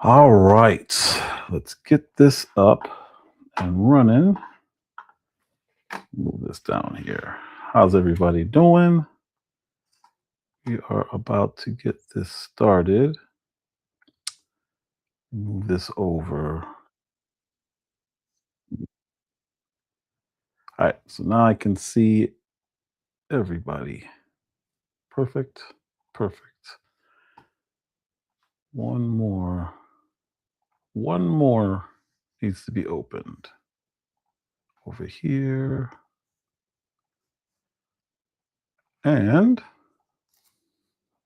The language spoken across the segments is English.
All right, let's get this up and running. Move this down here. How's everybody doing? We are about to get this started. Move this over. All right, so now I can see everybody. Perfect, perfect. One more needs to be opened. Over here. And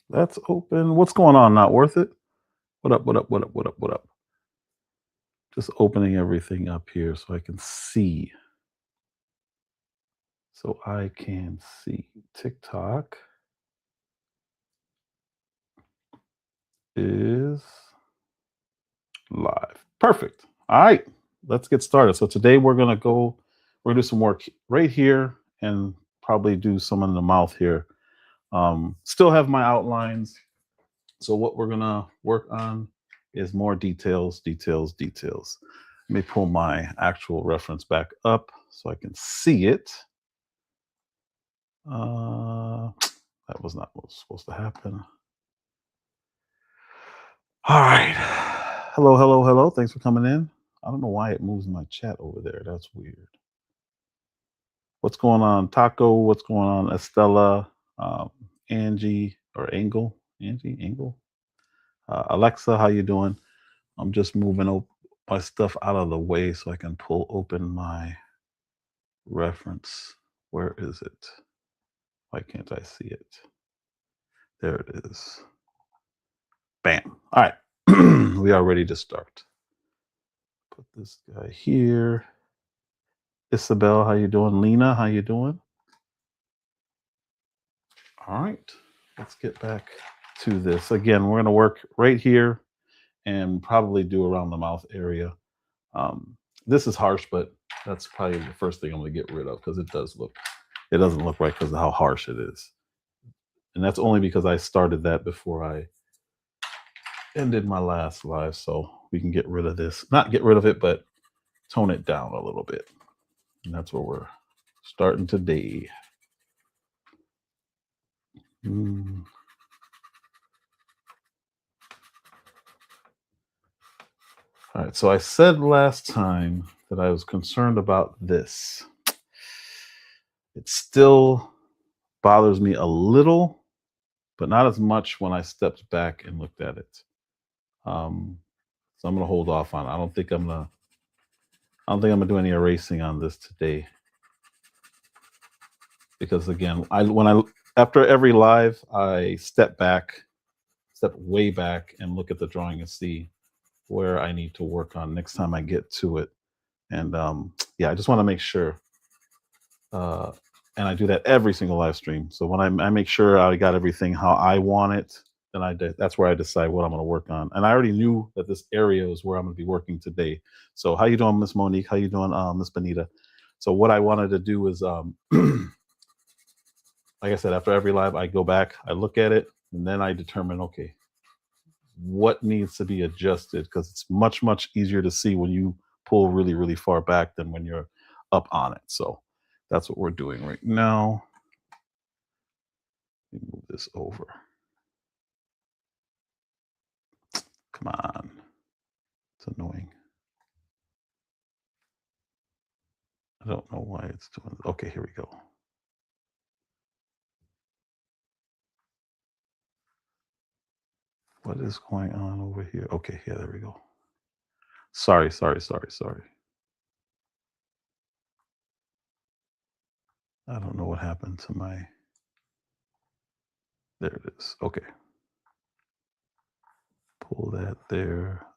that's open. What's going on? Not worth it? What up, what up, what up, what up, what up? Just opening everything up here so I can see. So I can see TikTok is live. Perfect. All right, let's get started. So today we're gonna do some work right here and probably do some in the mouth here. Still have my outlines. So what we're gonna work on is more details. Let me pull my actual reference back up so I can see it. That was not what was supposed to happen. All right. Hello, hello, hello. Thanks for coming in. I don't know why it moves my chat over there. That's weird. What's going on, Taco? What's going on, Estella? Angie or Angle? Angie, Angle? Alexa, how you doing? I'm just moving my stuff out of the way so I can pull open my reference. Where is it? Why can't I see it? There it is. Bam. All right. We are ready to start. Put this guy here. Isabel, how you doing? Lena, how you doing? All right. Let's get back to this. Again, we're going to work right here and probably do around the mouth area. This is harsh, but that's probably the first thing I'm going to get rid of because it doesn't look right because of how harsh it is. And that's only because I started that before I ended my last live. So we can get rid of this. Not get rid of it, but tone it down a little bit. And that's where we're starting today. All right, so I said last time that I was concerned about this. It still bothers me a little, but not as much when I stepped back and looked at it. So I'm gonna hold off on it. I don't think I'm gonna do any erasing on this today. Because again, after every live, I step way back and look at the drawing and see where I need to work on next time I get to it. And yeah, I just want to make sure. And I do that every single live stream. So when I make sure I got everything how I want it, then that's where I decide what I'm going to work on. And I already knew that this area is where I'm going to be working today. So how you doing, Miss Monique? How you doing, Miss Benita? So what I wanted to do is, like I said, after every live, I go back, I look at it, and then I determine, okay, what needs to be adjusted, because it's much, much easier to see when you pull really, really far back than when you're up on it. So that's what we're doing right now. Let me move this over. Come on. It's annoying. I don't know why it's doing it. Okay, here we go. What is going on over here? Okay, yeah, there we go. Sorry. I don't know what happened to my... There it is. Okay. Pull that there.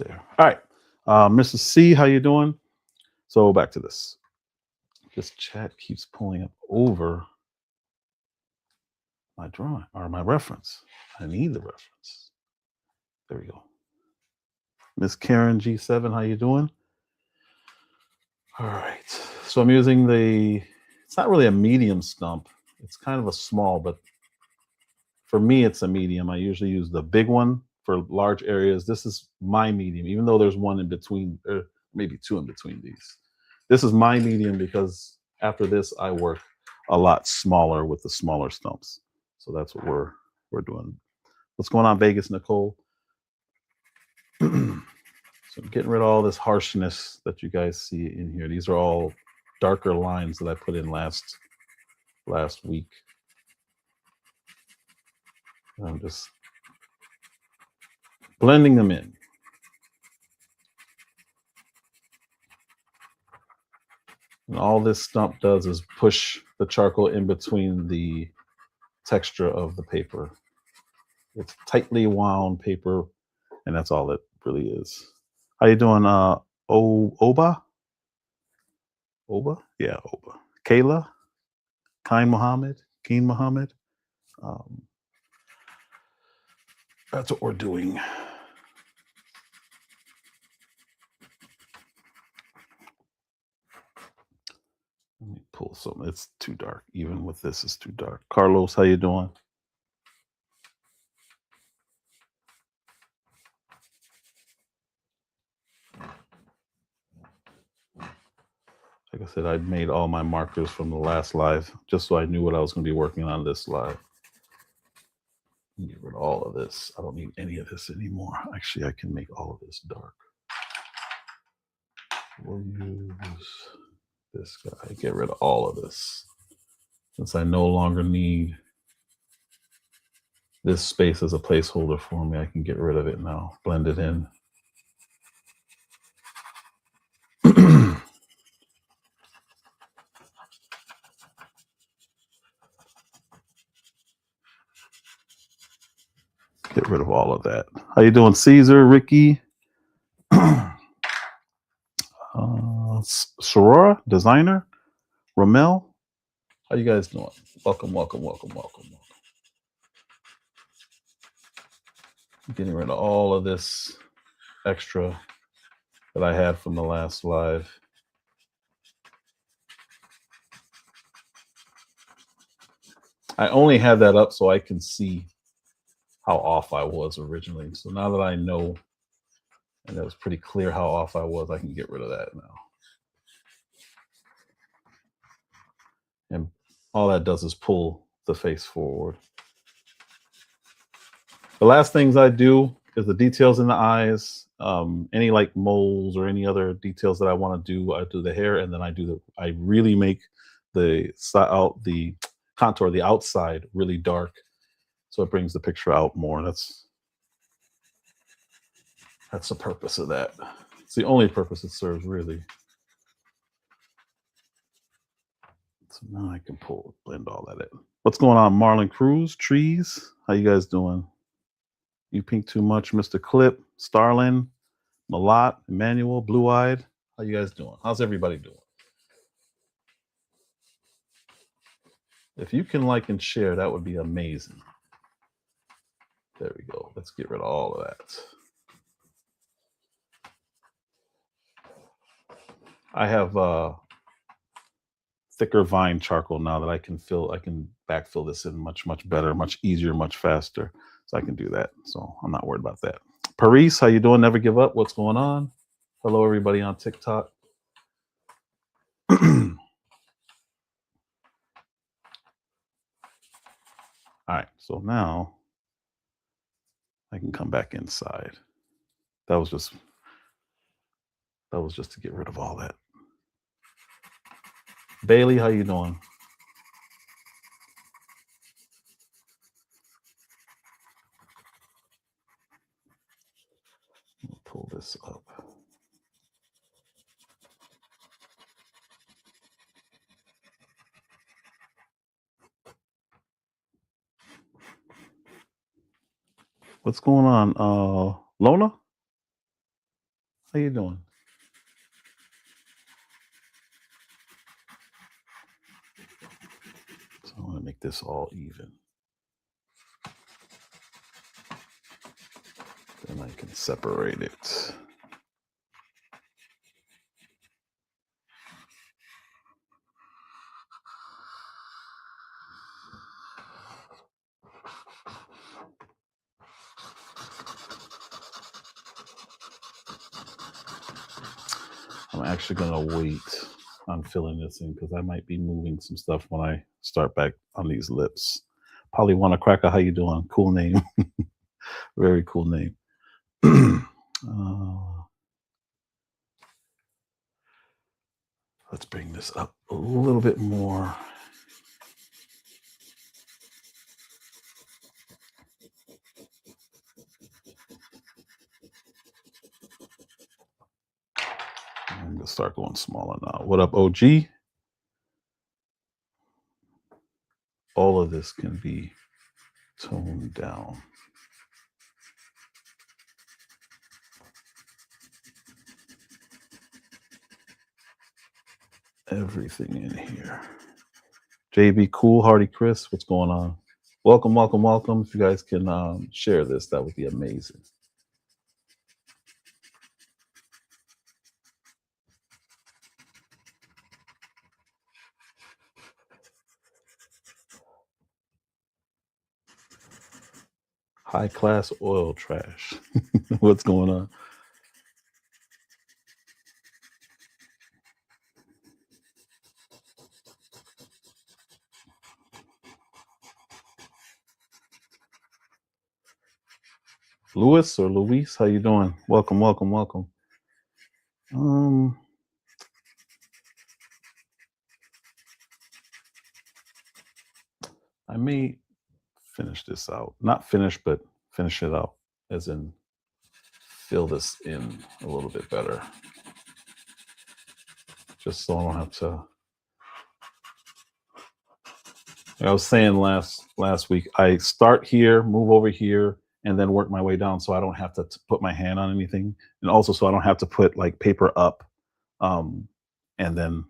All right. Mrs. C, how you doing? So back to this. This chat keeps pulling up over my drawing or my reference. I need the reference. There we go. Miss Karen G7, how you doing? All right. So I'm using it's not really a medium stump. It's kind of a small, but for me, it's a medium. I usually use the big one for large areas. This is my medium, even though there's one in between, or maybe two in between these. This is my medium because after this, I work a lot smaller with the smaller stumps. So that's what we're doing. What's going on, Vegas, Nicole? So I'm getting rid of all this harshness that you guys see in here. These are all darker lines that I put in last week. I'm just blending them in. And all this stump does is push the charcoal in between the texture of the paper. It's tightly wound paper, and that's all it really is. How you doing, Oba? Oba? Yeah, Oba. Kayla? Keen Muhammad? That's what we're doing. Let me pull some. It's too dark. Even with this, it's too dark. Carlos, how you doing? Like I said, I made all my markers from the last live just so I knew what I was going to be working on this live. Get rid of all of this. I don't need any of this anymore. Actually, I can make all of this dark. We'll use this guy. Get rid of all of this. Since I no longer need this space as a placeholder for me, I can get rid of it now. Blend it in. Get rid of all of that. How you doing, Caesar, Ricky? Sorora, designer, Ramel. How you guys doing? Welcome. Getting rid of all of this extra that I had from the last live. I only had that up so I can see how off I was originally. So now that I know, and it was pretty clear how off I was, I can get rid of that now. And all that does is pull the face forward. The last things I do is the details in the eyes, any like moles or any other details that I want to do. I do the hair, and then I really make the contour, the outside really dark, so it brings the picture out more. That's the purpose of that. It's the only purpose it serves, really. So now I can blend all that in. What's going on, Marlon Cruz? Trees? How you guys doing? You pink too much, Mr. Clip, Starlin, Malat, Emmanuel, Blue Eyed. How you guys doing? How's everybody doing? If you can like and share, that would be amazing. There we go. Let's get rid of all of that. I have thicker vine charcoal now that I can backfill this in much better, much easier, much faster. So I can do that. So I'm not worried about that. Paris, how you doing? Never give up. What's going on? Hello, everybody on TikTok. All right, so now I can come back inside. That was just to get rid of all that. Bailey, how you doing? Pull this up. What's going on? Lona? How you doing? So I want to make this all even. Then I can separate it. actually going to wait on filling this in because I might be moving some stuff when I start back on these lips. Polly Wanna Cracker, how you doing? Cool name. Very cool name. Let's bring this up a little bit more. I'm going to start going smaller now. What up, OG? All of this can be toned down. Everything in here. JB Cool, Hardy Chris, what's going on? Welcome, welcome, welcome. If you guys can share this, that would be amazing. High class oil trash. What's going on? Louis or Luis, how you doing? Welcome, welcome, welcome. I may finish this out. Not finish, but finish it out, as in fill this in a little bit better. Just so I don't have to. I was saying last week, I start here, move over here, and then work my way down so I don't have to put my hand on anything. And also so I don't have to put like paper up and then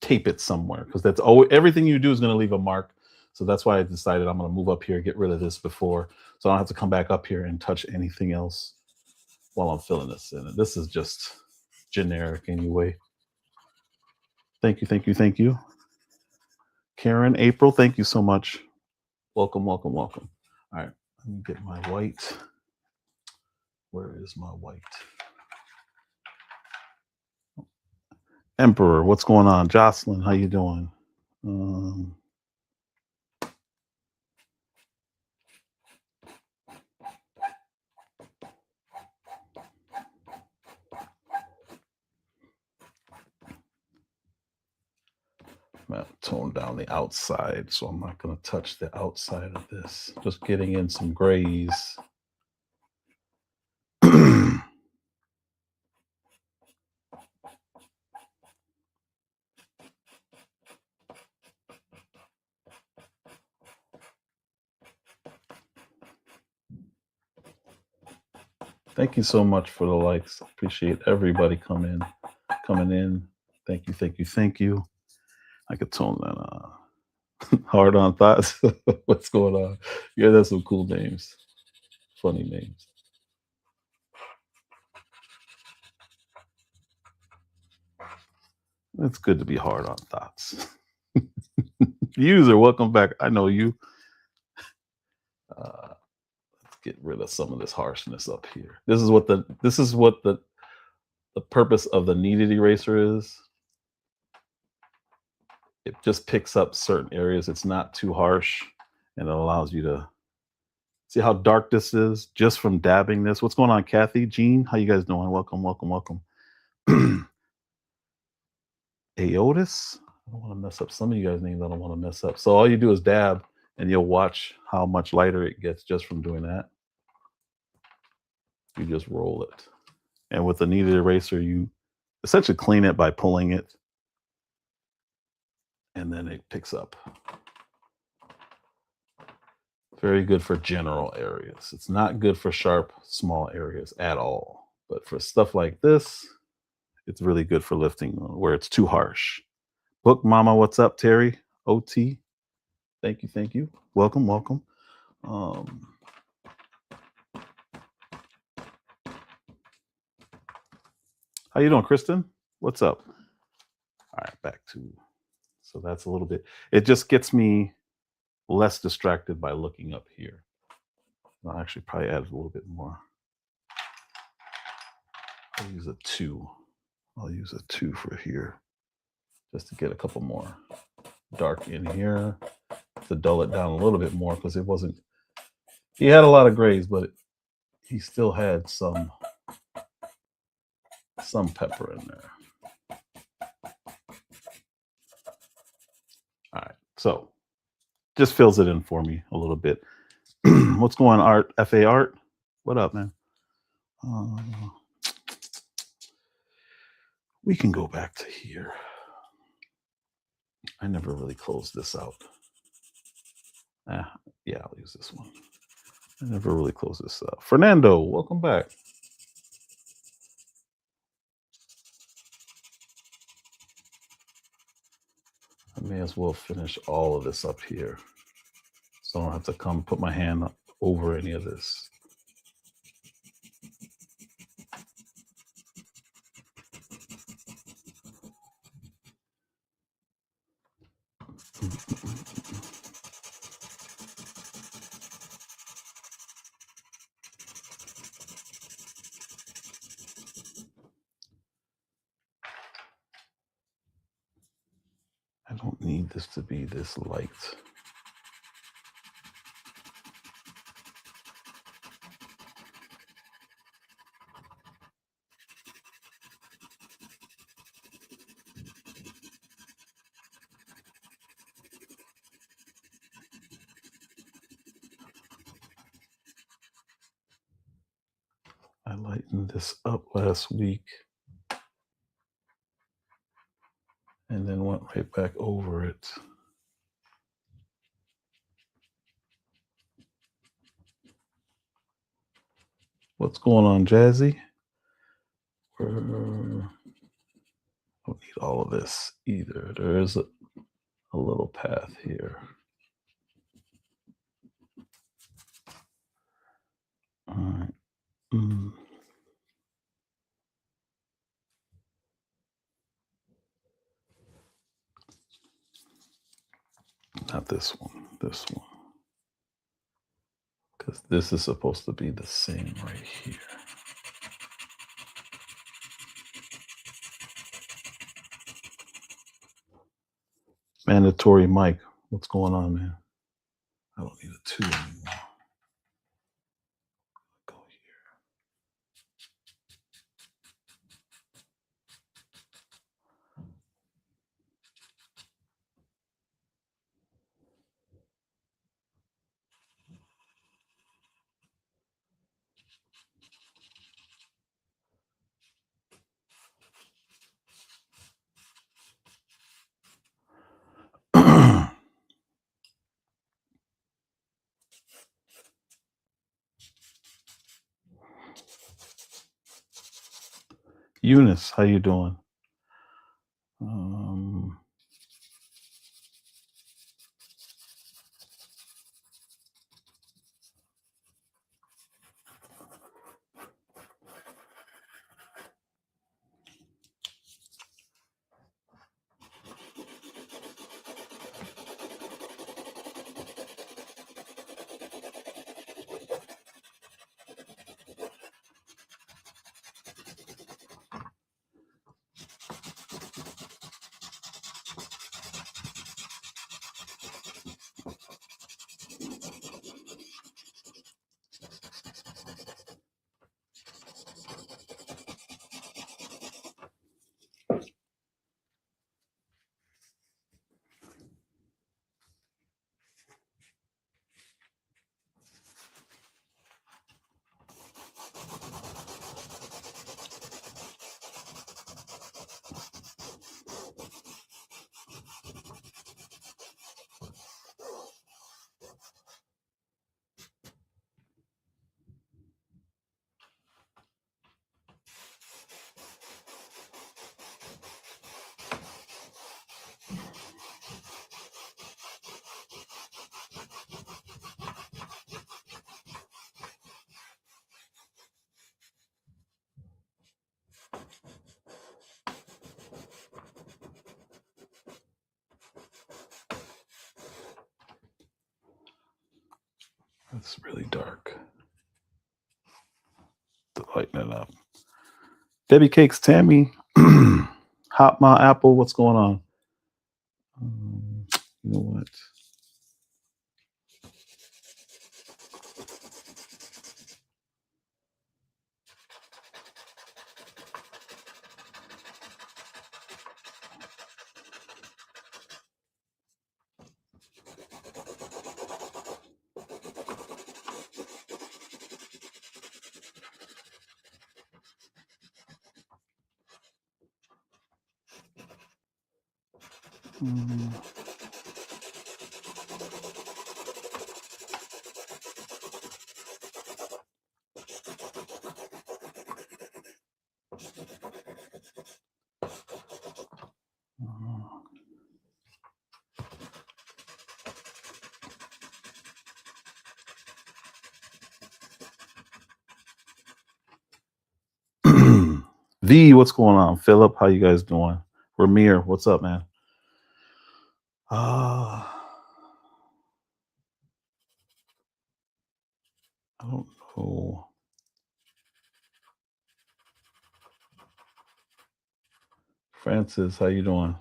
tape it somewhere, because that's everything you do is going to leave a mark. So that's why I decided I'm going to move up here, get rid of this before, so I don't have to come back up here and touch anything else while I'm filling this in. And this is just generic anyway. Thank you, thank you, thank you. Karen, April, thank you so much. Welcome, welcome, welcome. All right, let me get my white. Where is my white? Emperor, what's going on? Jocelyn, how you doing? I'm going to tone down the outside, so I'm not going to touch the outside of this. Just getting in some grays. Thank you so much for the likes. Appreciate everybody coming in. Thank you, thank you, thank you. I could tone that hard on thoughts. What's going on? Yeah, that's some cool names. Funny names. It's good to be hard on thoughts. User, welcome back. I know you. Let's get rid of some of this harshness up here. This is what the purpose of the kneaded eraser is. It just picks up certain areas. It's not too harsh, and it allows you to see how dark this is just from dabbing this. What's going on, Kathy? Jean, how you guys doing? Welcome, welcome, welcome. Aotis, I don't want to mess up some of you guys' names. I don't want to mess up. So all you do is dab, and you'll watch how much lighter it gets just from doing that. You just roll it. And with the kneaded eraser, you essentially clean it by pulling it, and then it picks up. Very good for general areas. It's not good for sharp, small areas at all. But for stuff like this, it's really good for lifting where it's too harsh. Book Mama, what's up, Terry? OT, thank you, thank you. Welcome, welcome. How you doing, Kristen? What's up? All right, back to, so that's a little bit, it just gets me less distracted by looking up here. I'll actually probably add a little bit more I'll use a 2. I'll use a 2 for here, just to get a couple more dark in here to dull it down a little bit more, because it wasn't. He had a lot of grays, but he still had some pepper in there. All right, so just fills it in for me a little bit. What's going on, Art? FA Art? What up, man? We can go back to here. I never really closed this out. Yeah, I'll use this one. I never really closed this out. Fernando, welcome back. I may as well finish all of this up here, so I don't have to come put my hand over any of this. I don't need this to be this light. I lightened this up last week and then went right back over it. What's going on, Jazzy? I don't need all of this either. There is a little path here. All right. Not this one, this one. Because this is supposed to be the same right here. Mandatory Mike, what's going on, man? I don't need a 2 anymore. Go here. Eunice, how you doing? It's really dark. To lighten it up. Debbie Cakes, Tammy, Hot My Apple, what's going on? You know what? V, what's going on? Philip, how you guys doing? Ramir, what's up, man? I don't know. Francis, how you doing?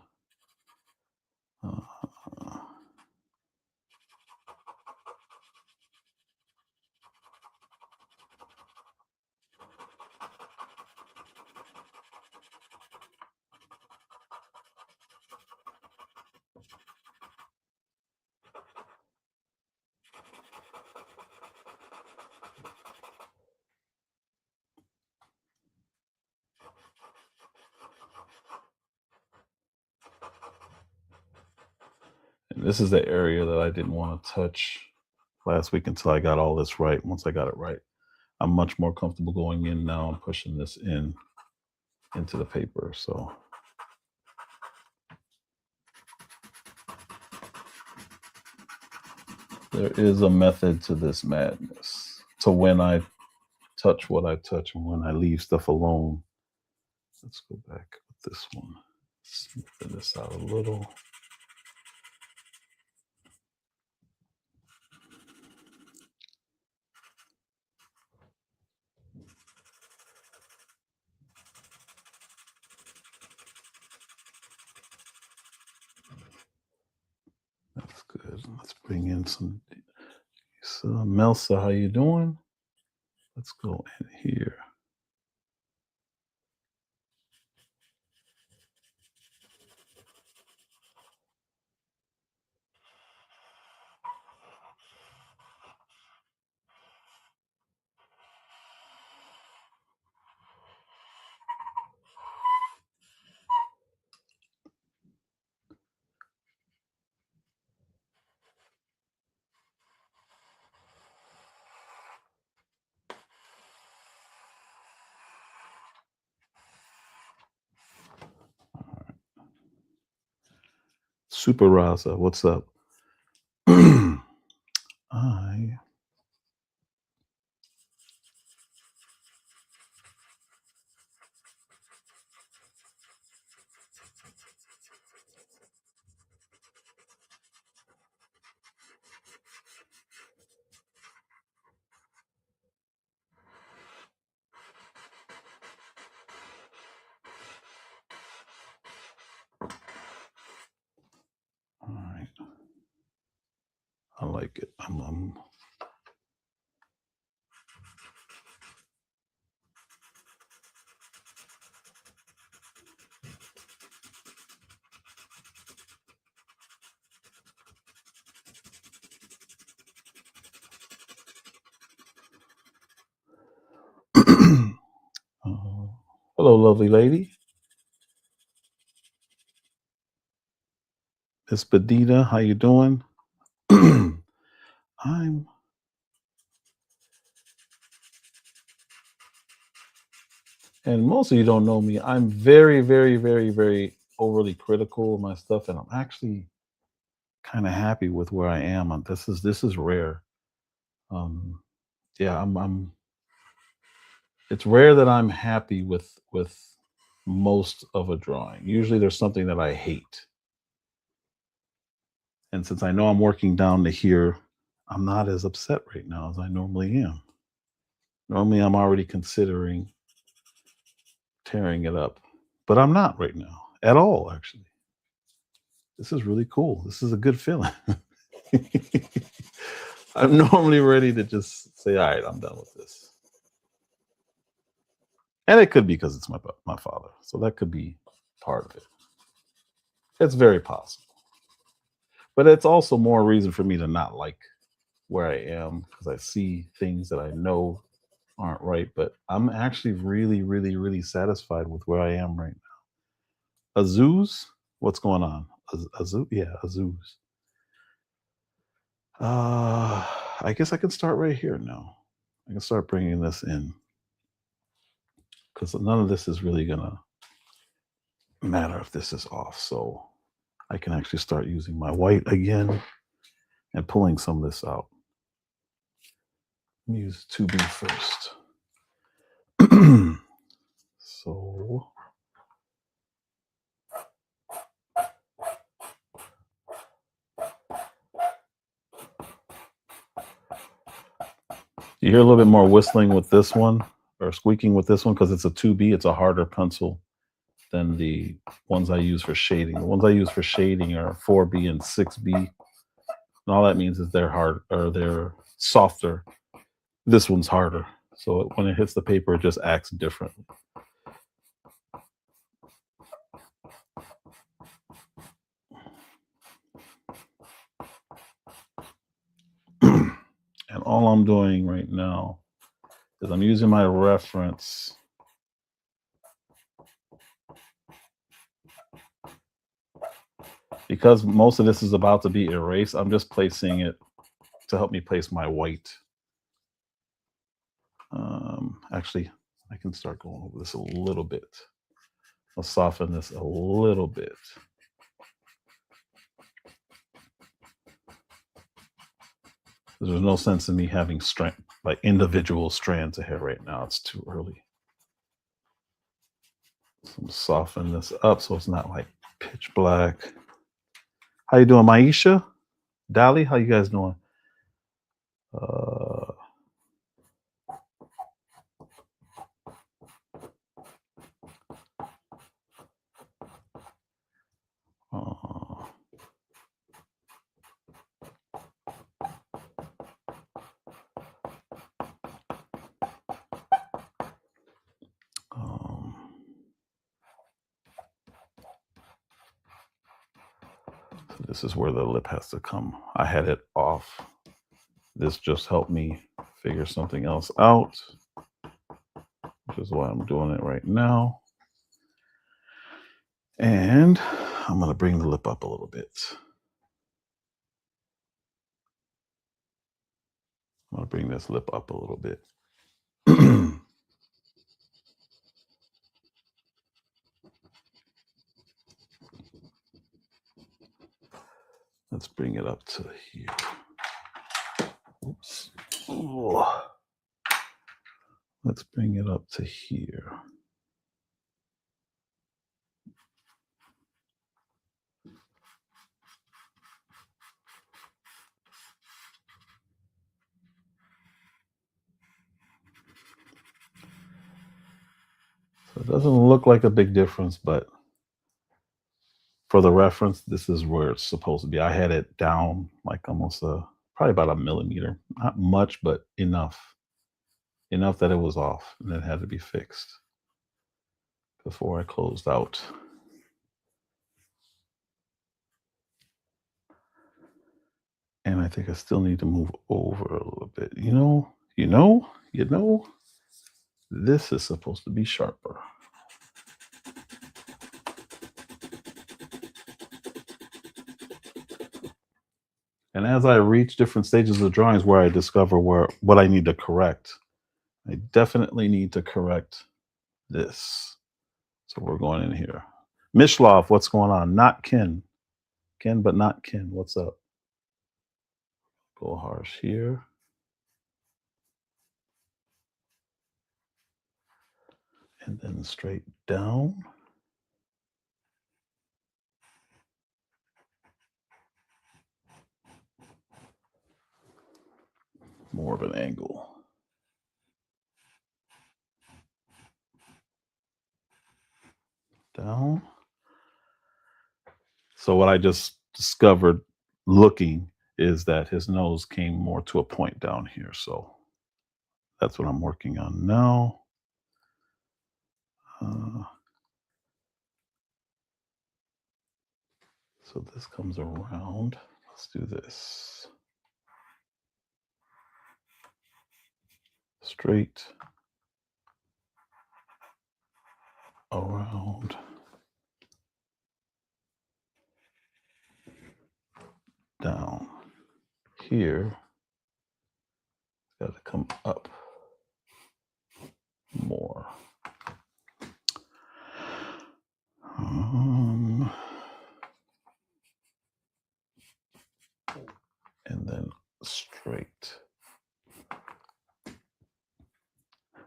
And this is the area that I didn't want to touch last week until I got all this right. Once I got it right, I'm much more comfortable going in now and pushing this in into the paper. So there is a method to this madness, to when I touch what I touch and when I leave stuff alone. Let's go back with this one. Smooth this out a little. That's good. Let's bring in some. So, Melsa, how you doing? Let's go in here. Super Raza, what's up? All right. I like it. I'm hello, lovely lady. Miss Bedita, how you doing? I'm and most of you don't know me. I'm very, very, very, very overly critical of my stuff, and I'm actually kind of happy with where I am. This is rare. Yeah, I'm. It's rare that I'm happy with most of a drawing. Usually, there's something that I hate, and since I know I'm working down to here, I'm not as upset right now as I normally am. Normally, I'm already considering tearing it up. But I'm not right now at all, actually. This is really cool. This is a good feeling. I'm normally ready to just say, all right, I'm done with this. And it could be because it's my father. So that could be part of it. It's very possible. But it's also more reason for me to not like where I am because I see things that I know aren't right. But I'm actually really, really, really satisfied with where I am right now. Azuz, what's going on? Azuz, yeah, Azuz. I guess I can start right here now. I can start bringing this in because none of this is really gonna matter if this is off. So I can actually start using my white again and pulling some of this out. Let me use 2B first. So you hear a little bit more whistling with this one or squeaking with this one because it's a 2B. It's a harder pencil than the ones I use for shading. The ones I use for shading are 4B and 6B. And all that means is they're hard or they're softer. This one's harder. So when it hits the paper, it just acts different. And all I'm doing right now is I'm using my reference because most of this is about to be erased. I'm just placing it to help me place my white. Actually, I can start going over this a little bit. I'll soften this a little bit. There's no sense in me having like individual strands of hair right now. It's too early. So I'm soften this up so it's not like pitch black. How you doing, Maisha? Dali, how you guys doing? Uh, so this is where the lip has to come. I had it off. This just helped me figure something else out, which is why I'm doing it right now. And I'm going to bring the lip up a little bit. I'm going to bring this lip up a little bit. Let's bring it up to here. Oops. Oh. Let's bring it up to here. So it doesn't look like a big difference, but for the reference, this is where it's supposed to be. I had it down like almost probably about a millimeter. Not much, but enough. Enough that it was off and it had to be fixed before I closed out. And I think I still need to move over a little bit. You know, this is supposed to be sharper. And as I reach different stages of drawings where I discover what I need to correct, I definitely need to correct this. So we're going in here. Mishlov, what's going on? Not Ken. Ken, but not Ken. What's up? Go harsh here. And then straight down. More of an angle. down. So what I just discovered looking is that his nose came more to a point down here. So that's what I'm working on now. So this comes around. Let's do this. Straight around. Down. Here, got to come up more. And then straight.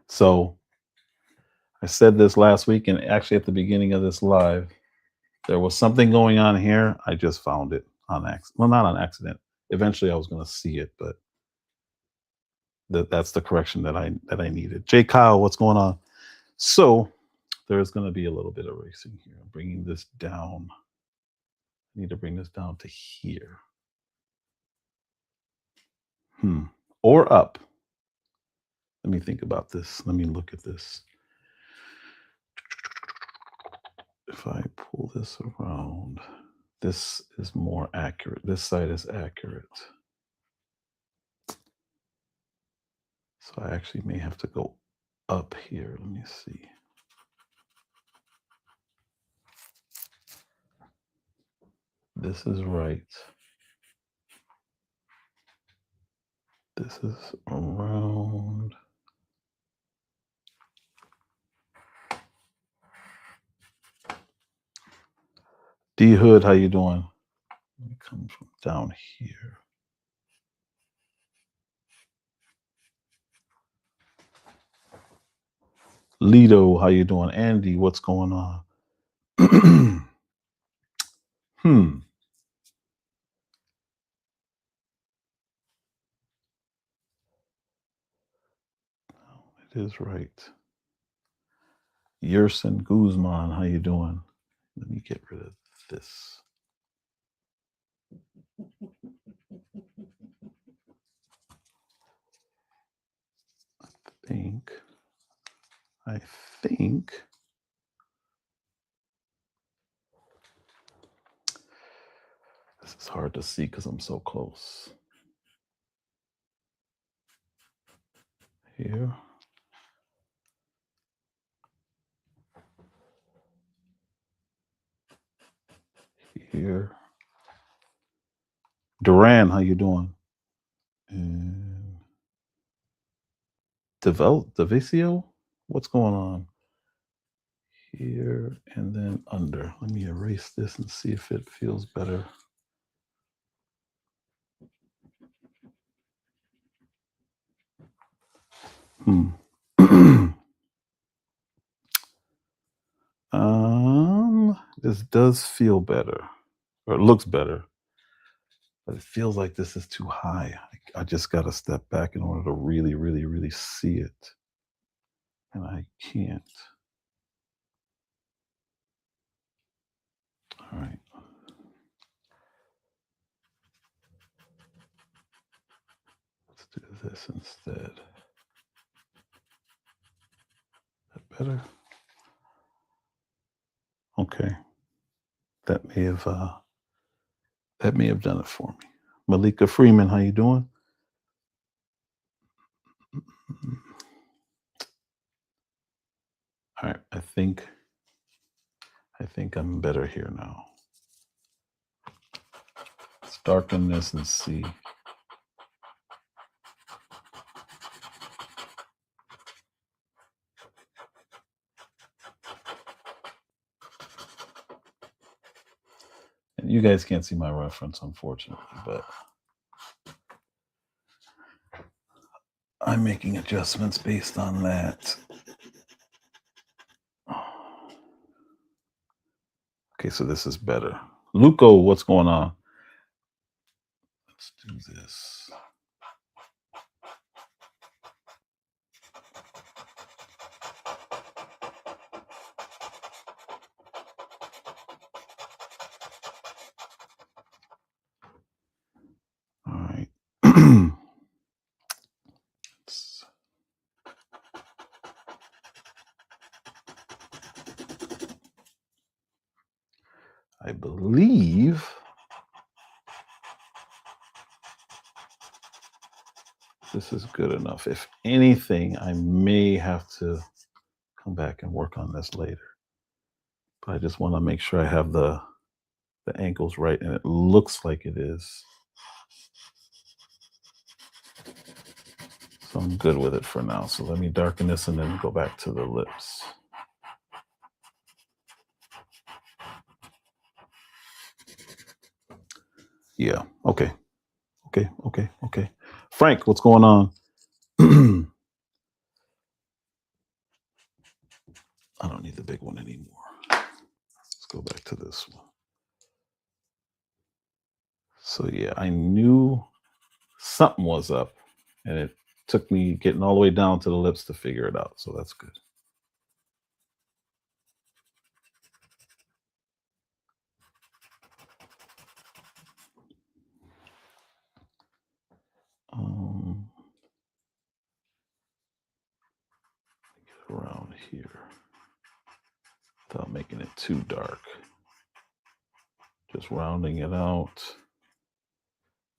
So I said this last week, and actually at the beginning of this live, there was something going on here. I just found it on accident. Well, not on accident. Eventually, I was going to see it, but that's the correction that I needed. Jay Kyle, what's going on? So there's going to be a little bit of erasing here. I'm bringing this down. I need to bring this down to here. Or up. Let me think about this. Let me look at this. If I pull this around, this is more accurate. This side is accurate. So I actually may have to go up here. Let me see. This is right. This is around. D Hood, how you doing? Let me come from down here. Lido, how you doing? Andy, what's going on? It is right. Yerson Guzman, how you doing? Let me get rid of this. I think this is hard to see because I'm so close. Here. Here. Duran, how you doing? And Devicio, what's going on? Here and then under. Let me erase this and see if it feels better. This does feel better, or it looks better, but it feels like this is too high. I just got to step back in order to really, really, really see it, and I can't. All right. Let's do this instead. That better? Okay. That may have done it for me. Malika Freeman, how you doing? All right. I think I'm better here now. Let's darken this and see. And you guys can't see my reference, unfortunately, but I'm making adjustments based on that. Okay, so this is better. Luco, what's going on? Let's do this. I believe this is good enough. If anything, I may have to come back and work on this later. But I just want to make sure I have the ankles right, and it looks like it is. So I'm good with it for now. So let me darken this and then go back to the lips. Yeah. Okay. Okay. Frank, what's going on? I don't need the big one anymore. Let's go back to this one. So yeah, I knew something was up, and it took me getting all the way down to the lips to figure it out. So that's good. Get around here without making it too dark. Just rounding it out.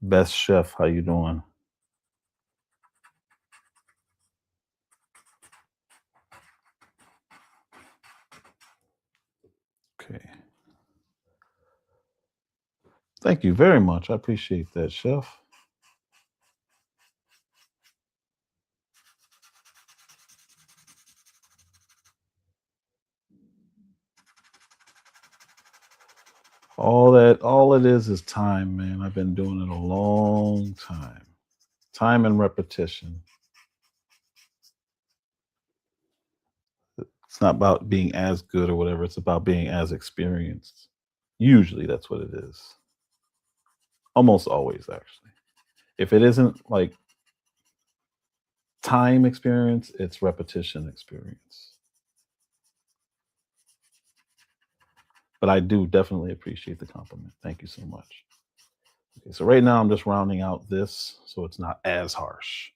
Best Chef, how you doing? Okay. Thank you very much. I appreciate that, Chef. All it is time, man. I've been doing it a long time. Time and repetition. It's not about being as good or whatever. It's about being as experienced. Usually that's what it is. Almost always, actually. If it isn't like time experience, it's repetition experience. But I do definitely appreciate the compliment. Thank you so much. Okay, so right now I'm just rounding out this so it's not as harsh.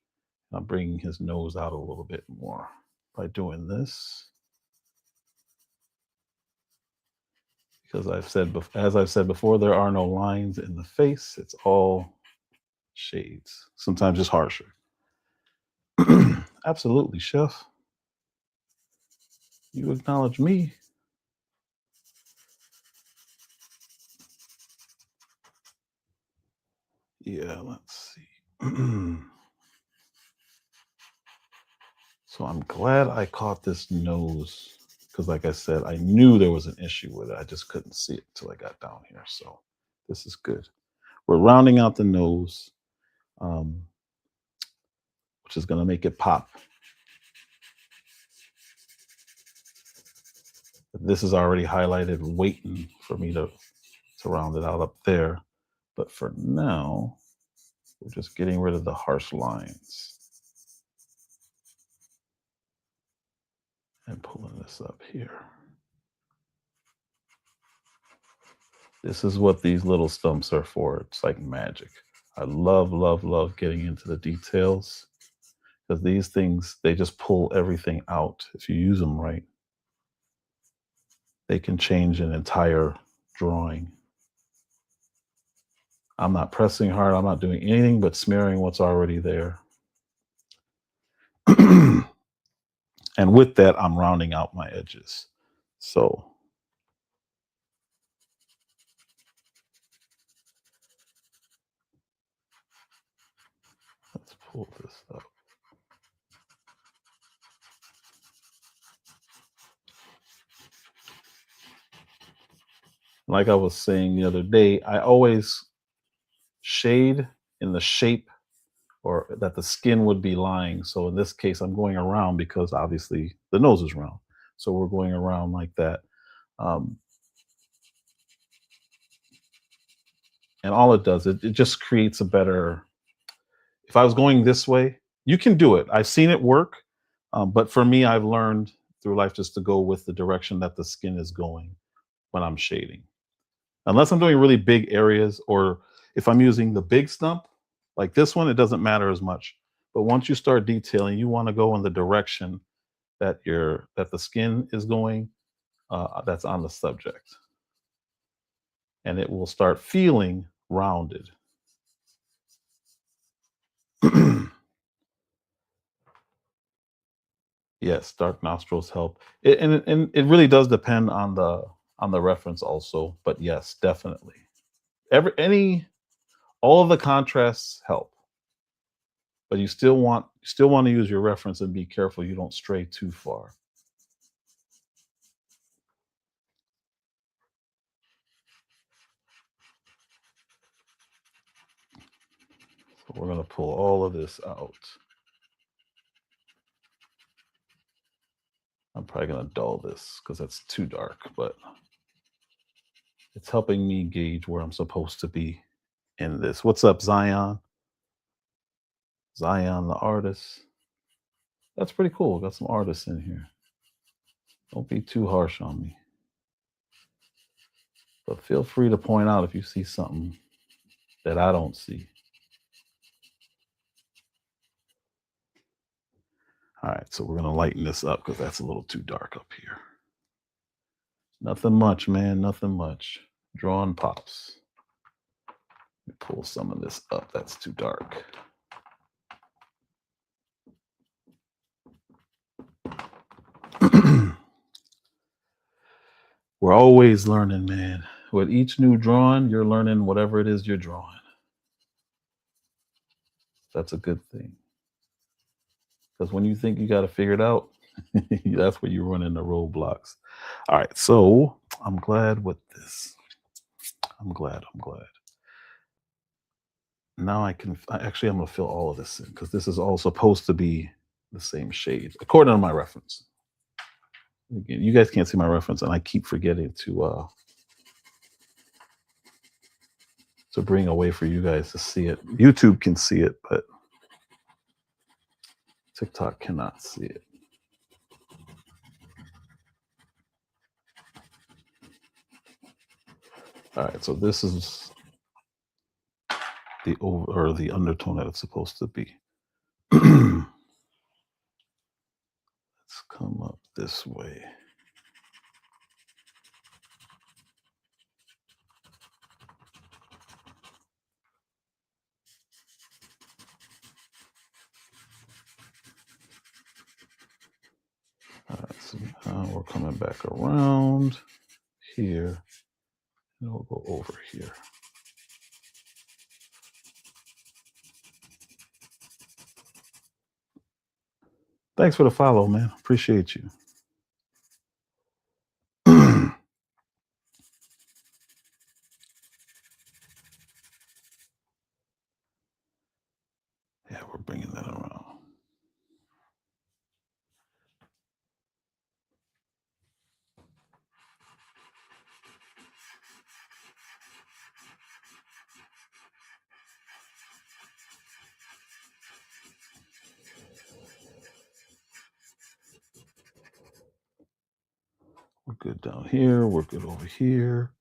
I'm bringing his nose out a little bit more by doing this. Because as I've said before, there are no lines in the face. It's all shades. Sometimes it's harsher. Absolutely, Chef. You acknowledge me. Yeah, let's see. So I'm glad I caught this nose because, like I said, I knew there was an issue with it. I just couldn't see it until I got down here. So this is good. We're rounding out the nose, which is going to make it pop. This is already highlighted, waiting for me to round it out up there. But for now, we're just getting rid of the harsh lines and pulling this up here. This is what these little stumps are for. It's like magic. I love, love, love getting into the details because these things, they just pull everything out. If you use them right, they can change an entire drawing. I'm not pressing hard. I'm not doing anything but smearing what's already there. And with that, I'm rounding out my edges. So let's pull this up. Like I was saying the other day, I always shade in the shape or that the skin would be lying. So in this case, I'm going around because obviously the nose is round. So we're going around like that. And all it does, it just creates a better, if I was going this way, you can do it. I've seen it work. But for me, I've learned through life just to go with the direction that the skin is going when I'm shading. Unless I'm doing really big areas or if I'm using the big stump, Like this one, it doesn't matter as much. But once you start detailing, you want to go in the direction that the skin is going, that's on the subject, and it will start feeling rounded. Yes, dark nostrils help. And it really does depend on the reference also, but yes, definitely. All of the contrasts help, but you still want to use your reference and be careful you don't stray too far. So we're going to pull all of this out. I'm probably going to dull this because that's too dark, but it's helping me gauge where I'm supposed to be in this. What's up, Zion? Zion, the artist. That's pretty cool. Got some artists in here. Don't be too harsh on me. But feel free to point out if you see something that I don't see. All right, so we're going to lighten this up because that's a little too dark up here. Nothing much, man. Nothing much. Drawing pops. Let me pull some of this up. That's too dark. We're always learning, man. With each new drawing, you're learning whatever it is you're drawing. That's a good thing. Because when you think you got to figure it out, that's where you run into roadblocks. All right, so I'm glad with this. I'm glad. Now I'm going to fill all of this in because this is all supposed to be the same shade, according to my reference. Again, you guys can't see my reference, and I keep forgetting to bring away for you guys to see it. YouTube can see it, but TikTok cannot see it. All right, so this is the undertone that it's supposed to be. Let's come up this way. All right, so now we're coming back around here, and we'll go over here. Thanks for the follow, man. Appreciate you. Yeah, we're bringing that around. We're good down here. We're good over here.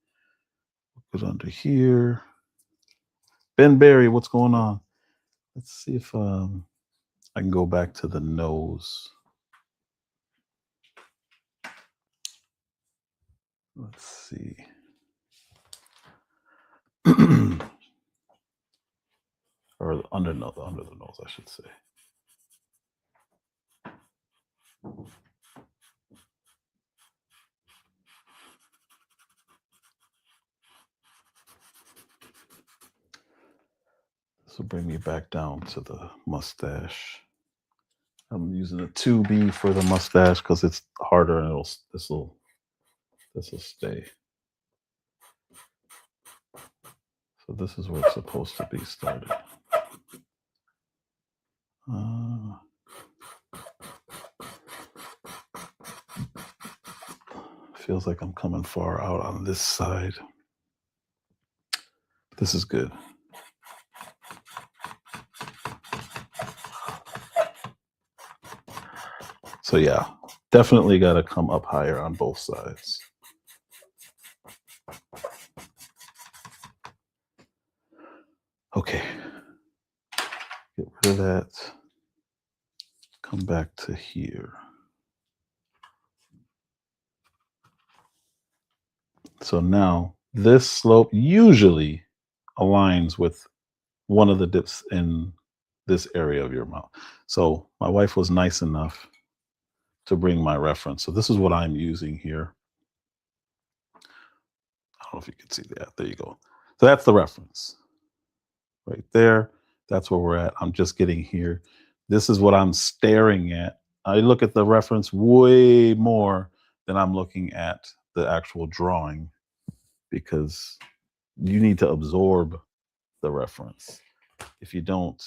We're good under here. Ben Berry, what's going on? Let's see if I can go back to the nose. Let's see. Or under the nose, I should say. This will bring me back down to the mustache. I'm using a 2B for the mustache because it's harder and this will stay. So this is where it's supposed to be started. Feels like I'm coming far out on this side. This is good. So yeah, definitely got to come up higher on both sides. Okay. rid of that. Come back to here. So now this slope usually aligns with one of the dips in this area of your mouth. So my wife was nice enough to bring my reference. So this is what I'm using here. I don't know if you can see that. There you go. So that's the reference right there. That's where we're at. I'm just getting here. This is what I'm staring at. I look at the reference way more than I'm looking at the actual drawing because you need to absorb the reference. If you don't,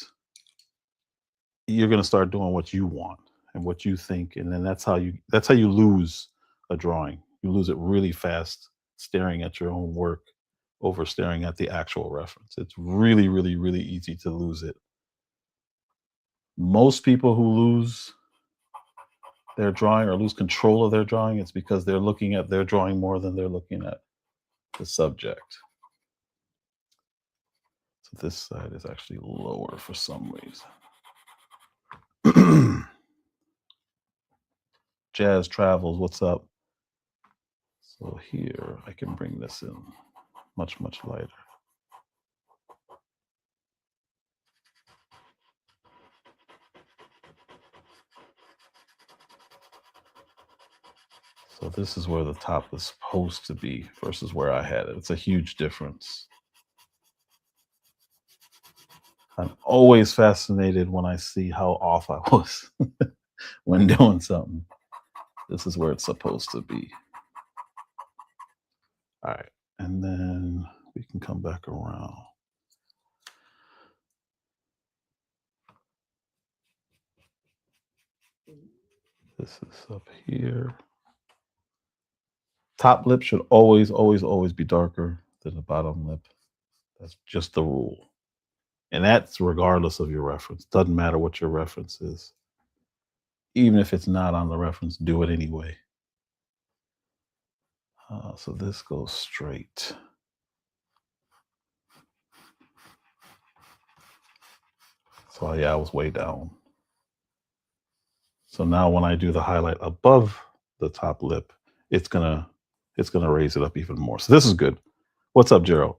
you're going to start doing what you want and what you think, and then that's how you lose a drawing. You lose it really fast staring at your own work over staring at the actual reference. It's really, really, really easy to lose it. Most people who lose their drawing or lose control of their drawing, it's because they're looking at their drawing more than they're looking at the subject. So this side is actually lower for some reason. Jazz Travels, what's up? So here I can bring this in much, much lighter. So this is where the top is supposed to be versus where I had it. It's a huge difference. I'm always fascinated when I see how off I was when doing something. This is where it's supposed to be. All right, and then we can come back around. This is up here. Top lip should always, always, always be darker than the bottom lip. That's just the rule. And that's regardless of your reference. Doesn't matter what your reference is. Even if it's not on the reference, do it anyway. So this goes straight. So yeah, I was way down. So now when I do the highlight above the top lip, it's gonna raise it up even more. So this is good. What's up, Gerald?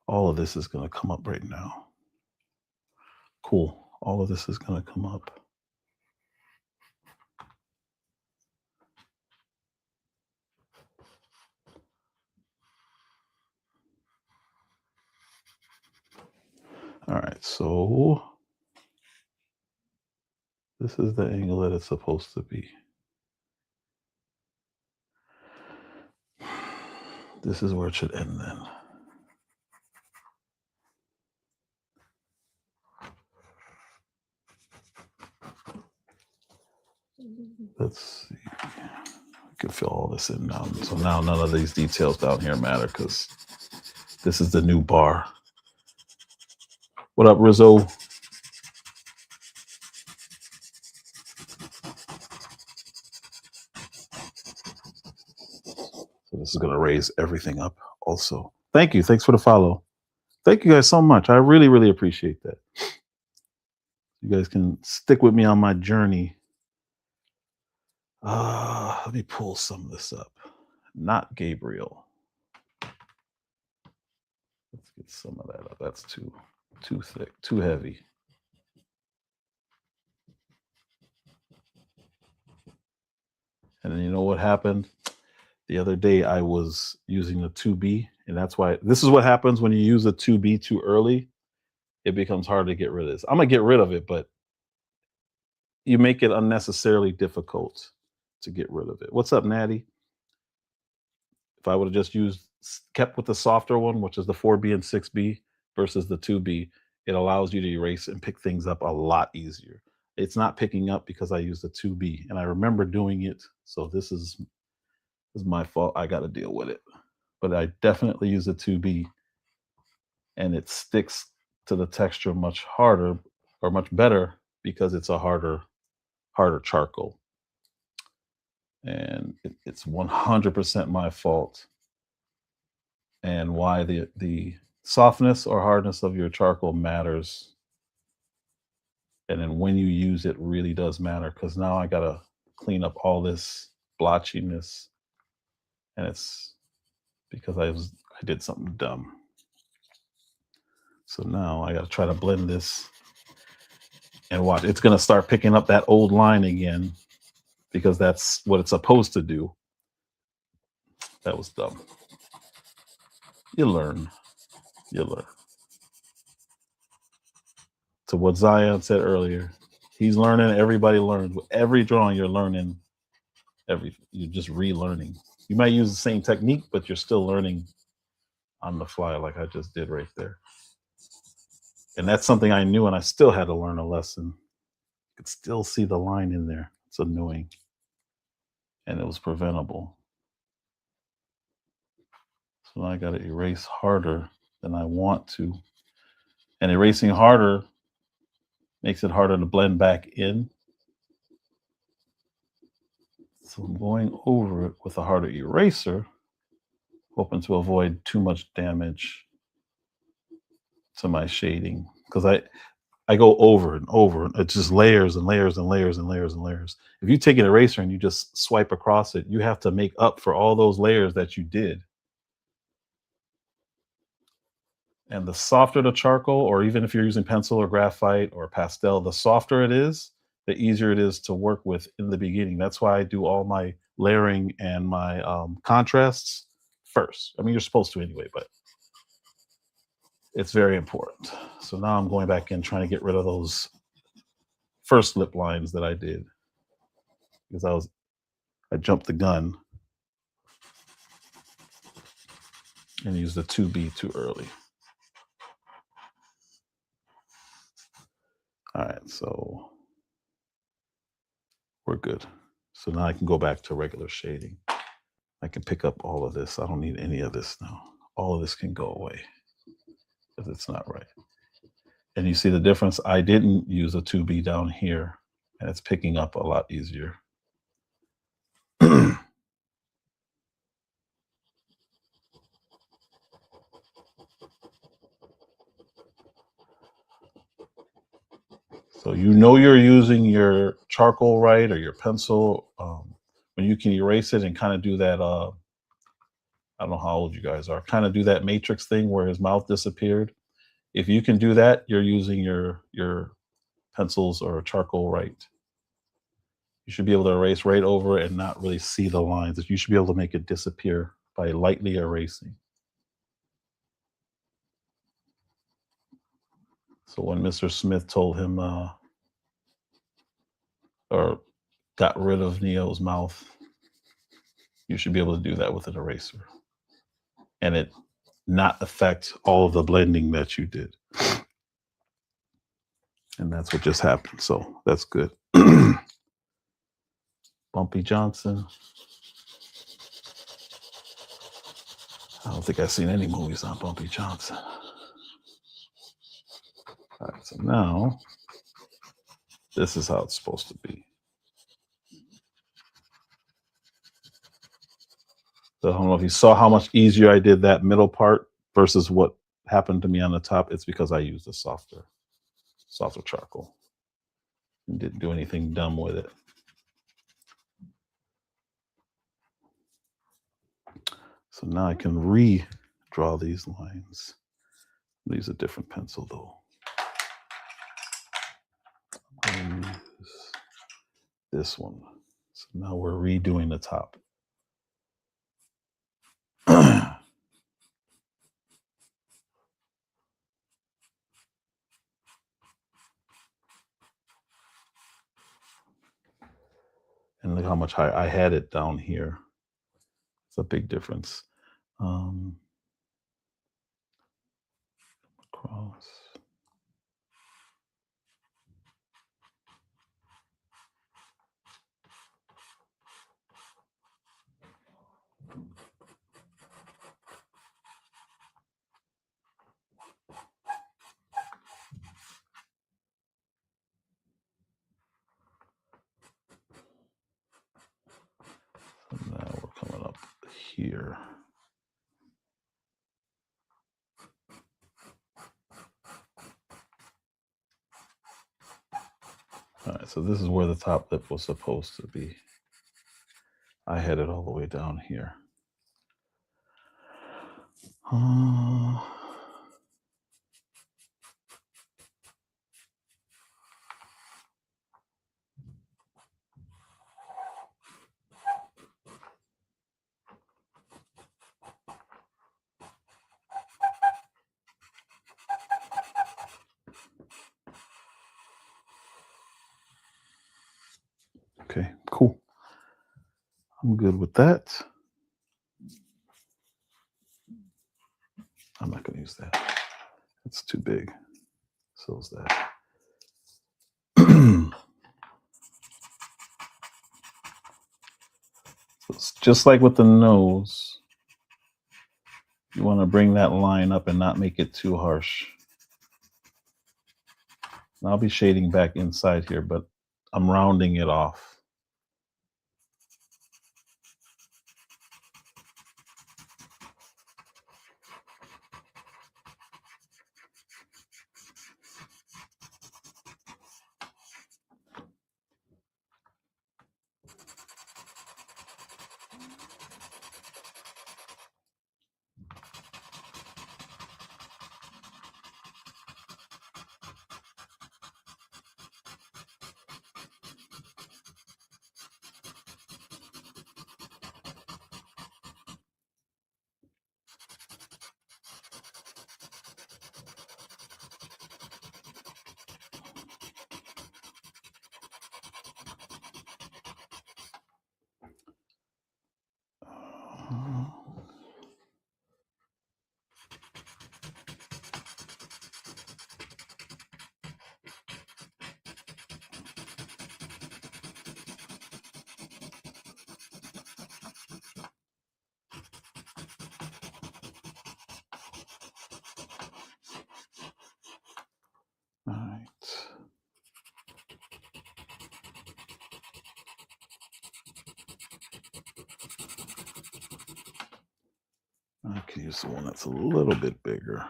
All of this is gonna come up right now. Cool. All of this is gonna come up. All right, so this is the angle that it's supposed to be. This is where it should end then. Let's see. I can fill all this in now. So now none of these details down here matter because this is the new bar. What up, Rizzo? So this is going to raise everything up also. Thank you. Thanks for the follow. Thank you guys so much. I really, really appreciate that. You guys can stick with me on my journey. Let me pull some of this up. Not Gabriel. Let's get some of that up. That's too thick, too heavy. And then you know what happened? The other day I was using the 2B, and that's why this is what happens when you use the 2B too early. It becomes hard to get rid of this. I'm gonna get rid of it, but you make it unnecessarily difficult to get rid of it. What's up, Natty? If I would have just kept with the softer one, which is the 4B and 6B versus the 2B, it allows you to erase and pick things up a lot easier. It's not picking up because I use the 2B, and I remember doing it. So this is my fault. I got to deal with it. But I definitely use the 2B, and it sticks to the texture much harder or much better because it's a harder charcoal. And it's 100% my fault and why the softness or hardness of your charcoal matters. And then when you use it really does matter, because now I gotta clean up all this blotchiness, and it's because I did something dumb. So now I gotta try to blend this and watch. It's gonna start picking up that old line again because that's what it's supposed to do. That was dumb. You learn. You learn. To what Zion said earlier, he's learning. Everybody learns. With every drawing, you're learning. You're just relearning. You might use the same technique, but you're still learning on the fly, like I just did right there. And that's something I knew, and I still had to learn a lesson. You could still see the line in there. It's annoying, and it was preventable. So now I got to erase harder than I want to, and erasing harder makes it harder to blend back in. So I'm going over it with a harder eraser, hoping to avoid too much damage to my shading, because I go over and over. It's just layers and layers and layers and layers and layers. If you take an eraser and you just swipe across it, you have to make up for all those layers that you did. And the softer the charcoal, or even if you're using pencil or graphite or pastel, the softer it is, the easier it is to work with in the beginning. That's why I do all my layering and my contrasts first. I mean, you're supposed to anyway, but it's very important. So now I'm going back in trying to get rid of those first lip lines that I did, because I jumped the gun and used the 2B too early. All right, so we're good. So now I can go back to regular shading. I can pick up all of this. I don't need any of this now. All of this can go away because it's not right. And you see the difference? I didn't use a 2B down here, and it's picking up a lot easier. So you know you're using your charcoal right, or your pencil, when you can erase it and kind of do that. I don't know how old you guys are. Kind of do that Matrix thing where his mouth disappeared. If you can do that, you're using your pencils or charcoal right. You should be able to erase right over and not really see the lines. You should be able to make it disappear by lightly erasing. So when Mr. Smith told him, or got rid of Neo's mouth, you should be able to do that with an eraser and it not affect all of the blending that you did. And that's what just happened. So that's good. Bumpy Johnson. I don't think I've seen any movies on Bumpy Johnson. All right, so now this is how it's supposed to be. So I don't know if you saw how much easier I did that middle part versus what happened to me on the top. It's because I used a softer charcoal and didn't do anything dumb with it. So now I can redraw these lines. I'll use a different pencil though. I'm going to use this one. So now we're redoing the top. And look how much I had it down here. It's a big difference. Across. So now we're coming up here. All right, so this is where the top lip was supposed to be. I had it all the way down here. Okay, cool. I'm good with that. I'm not going to use that. It's too big. So is that. So it's just like with the nose, you want to bring that line up and not make it too harsh. And I'll be shading back inside here, but I'm rounding it off. All right. I can use the one that's a little bit bigger.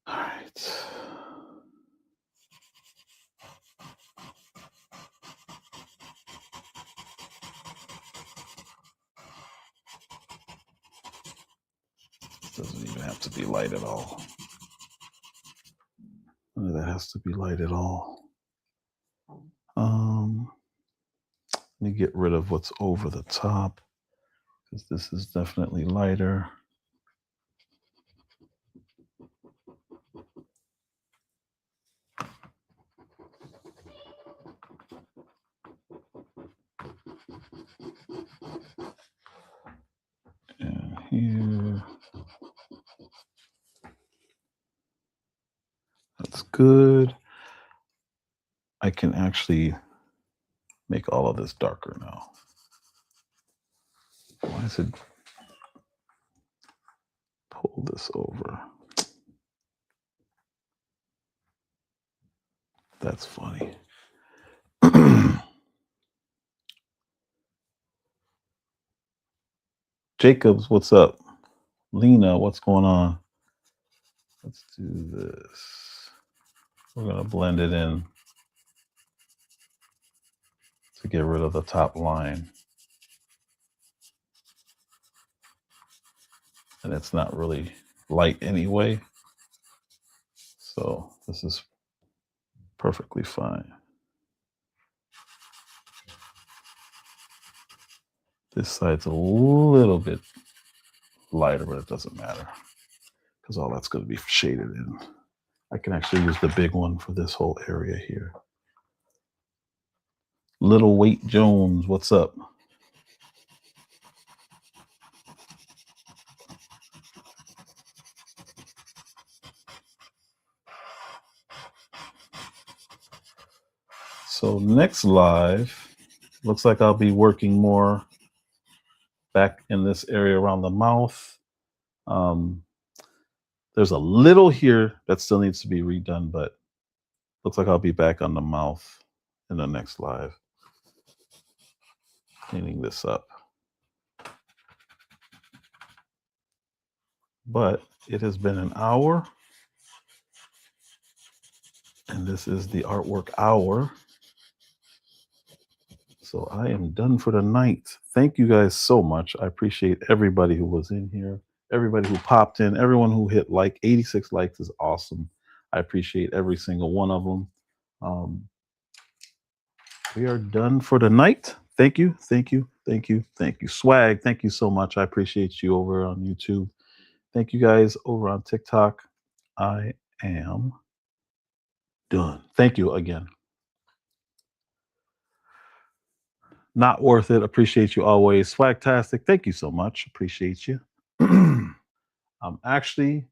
All right. Doesn't even have to be light at all. None of that has to be light at all. Let me get rid of what's over the top because this is definitely lighter. And here. That's good. I can actually make all of this darker now. Why is it? Pull this over. That's funny. Jacobs, what's up? Lena, what's going on? Let's do this. We're going to blend it in to get rid of the top line. And it's not really light anyway. So this is perfectly fine. This side's a little bit lighter, but it doesn't matter because all that's going to be shaded in. I can actually use the big one for this whole area here. Little Weight Jones, what's up? So next live, looks like I'll be working more back in this area around the mouth. There's a little here that still needs to be redone, but looks like I'll be back on the mouth in the next live. cleaning this up. But it has been an hour, and this is the artwork hour. So I am done for the night. Thank you guys so much. I appreciate everybody who was in here, everybody who popped in, everyone who hit like. 86 likes is awesome. I appreciate every single one of them. We are done for the night. Thank you, thank you, thank you, thank you. Swag, thank you so much. I appreciate you over on YouTube. Thank you guys over on TikTok. I am done. Thank you again. Not worth it. Appreciate you always. Swagtastic. Thank you so much. Appreciate you. I'm actually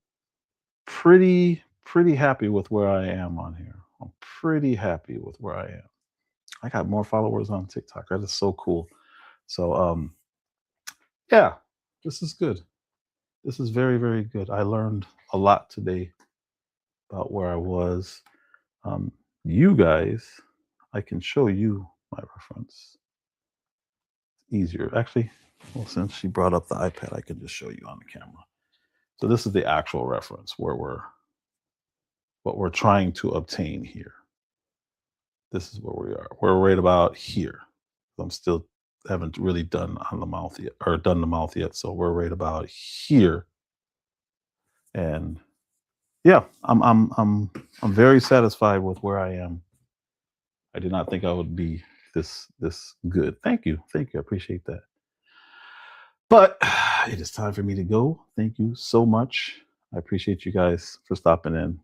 pretty happy with where I am on here. I'm pretty happy with where I am. I got more followers on TikTok. That is so cool. So yeah, this is good. This is very, very good. I learned a lot today about where I was. You guys, I can show you my reference. Easier. Actually, well, since she brought up the iPad, I can just show you on the camera. So this is the actual reference where what we're trying to obtain here. This is where we are. We're right about here. I'm still haven't really done on the mouth yet, or done the mouth yet. So we're right about here. And yeah, I'm very satisfied with where I am. I did not think I would be this good. Thank you. Thank you. I appreciate that. But it is time for me to go. Thank you so much. I appreciate you guys for stopping in.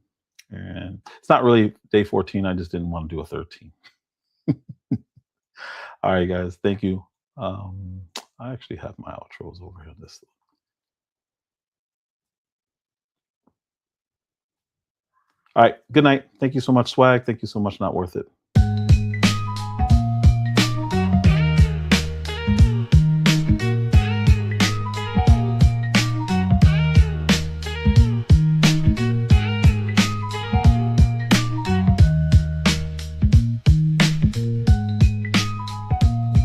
And it's not really day 14. I just didn't want to do a 13. All right, guys. Thank you. I actually have my outros over here. This. All right. Good night. Thank you so much, Swag. Thank you so much. Not worth it.